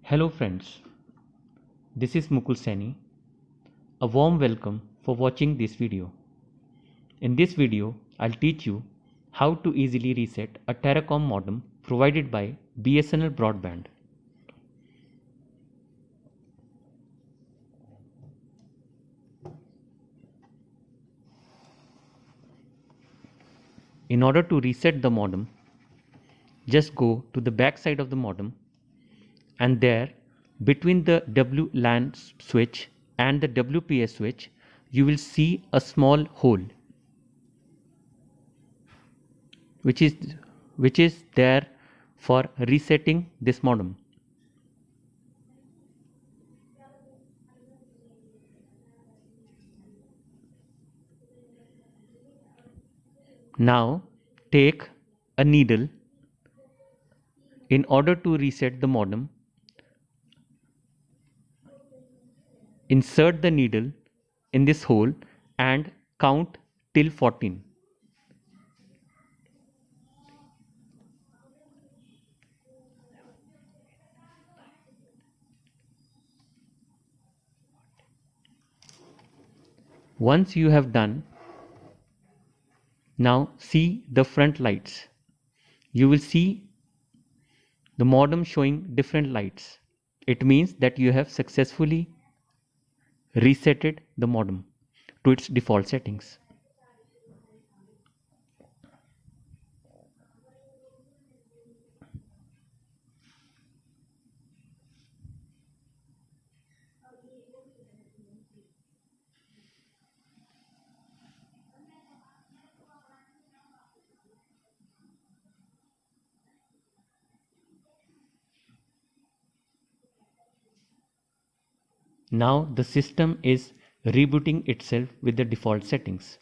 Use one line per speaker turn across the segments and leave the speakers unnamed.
Hello friends, this is Mukul Saini. A warm welcome for watching this video. In this video, I'll teach you how to easily reset a Terracom modem provided by BSNL Broadband. In order to reset the modem, just go to the back side of the modem and there between the WLAN switch and the WPS switch, you will see a small hole which is there for resetting this modem. Now take a needle. In order to reset the modem, insert the needle in this hole and count till 14. Once you have done, now see the front lights. You will see the modem showing different lights. It means that you have successfully resetted the modem to its default settings. Now the system is rebooting itself with the default settings.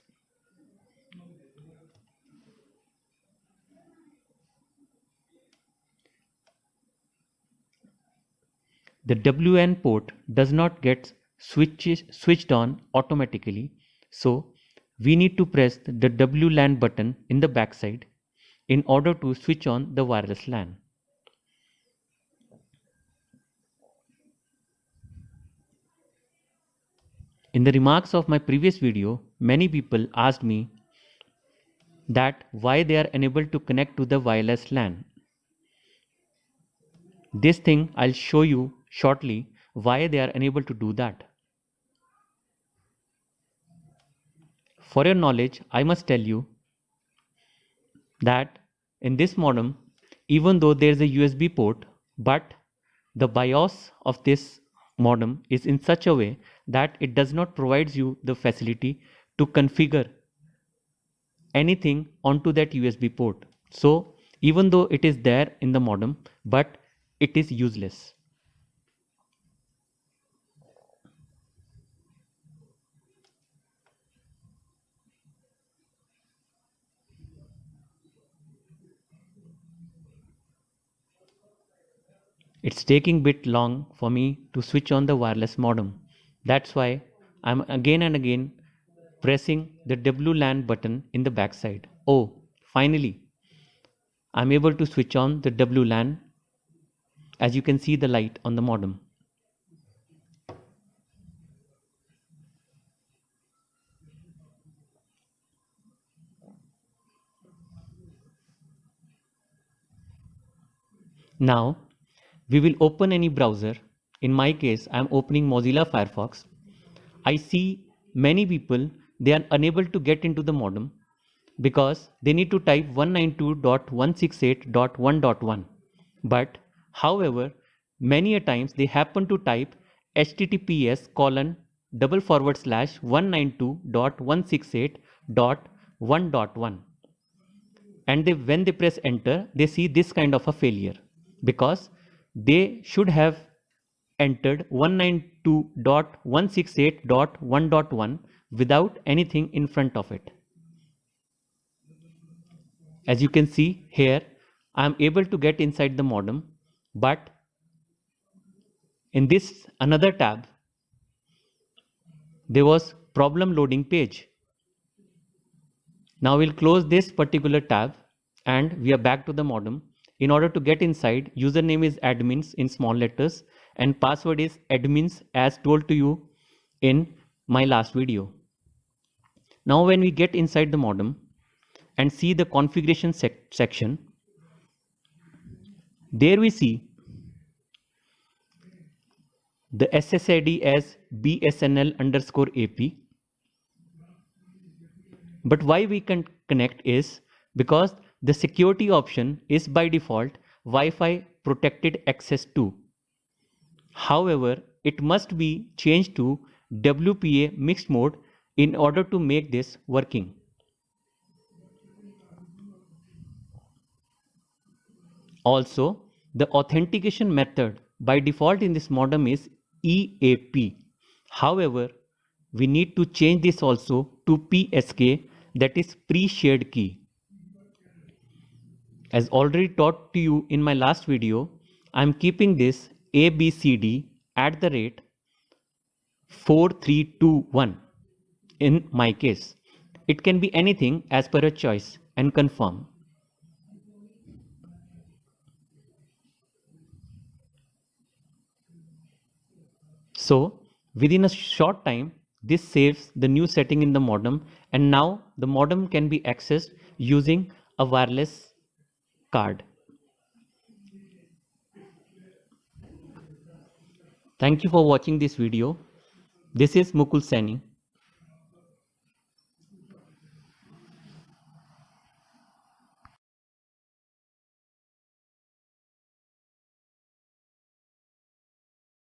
The WN port does not get switched on automatically, so we need to press the WLAN button in the backside in order to switch on the wireless LAN. In the remarks of my previous video, many people asked me that why they are unable to connect to the wireless LAN. This thing I'll show you shortly why they are unable to do that. For your knowledge, I must tell you that in this modem, even though there is a USB port, but the BIOS of this modem is in such a way that it does not provide you the facility to configure anything onto that USB port. So even though it is there in the modem, but it is useless. It's taking bit long for me to switch on the wireless modem. That's why I'm again and again pressing the WLAN button in the backside. Oh, finally, I'm able to switch on the WLAN. As you can see the light on the modem. Now we will open any browser. In my case, I am opening Mozilla Firefox. I see many people, they are unable to get into the modem because they need to type 192.168.1.1. But however, many a times they happen to type https://192.168.1.1 and when they press enter, they see this kind of a failure because they should have entered 192.168.1.1 without anything in front of it. As you can see here, I am able to get inside the modem, but in this another tab, there was problem loading page. Now we'll close this particular tab and we are back to the modem. In order to get inside, username is admins in small letters and password is admins as told to you in my last video. Now when we get inside the modem and see the configuration section, there we see the SSID as BSNL_AP. But why we can connect is because the security option is by default Wi-Fi protected access to. However, it must be changed to WPA mixed mode in order to make this working. Also, the authentication method by default in this modem is EAP. However, we need to change this also to PSK, that is pre-shared key. As already taught to you in my last video, I am keeping this ABCD at the rate 4321 in my case. It can be anything as per your choice and confirm. So within a short time, this saves the new setting in the modem, and now the modem can be accessed using a wireless card. Thank you for watching this video. This is Mukul Saini.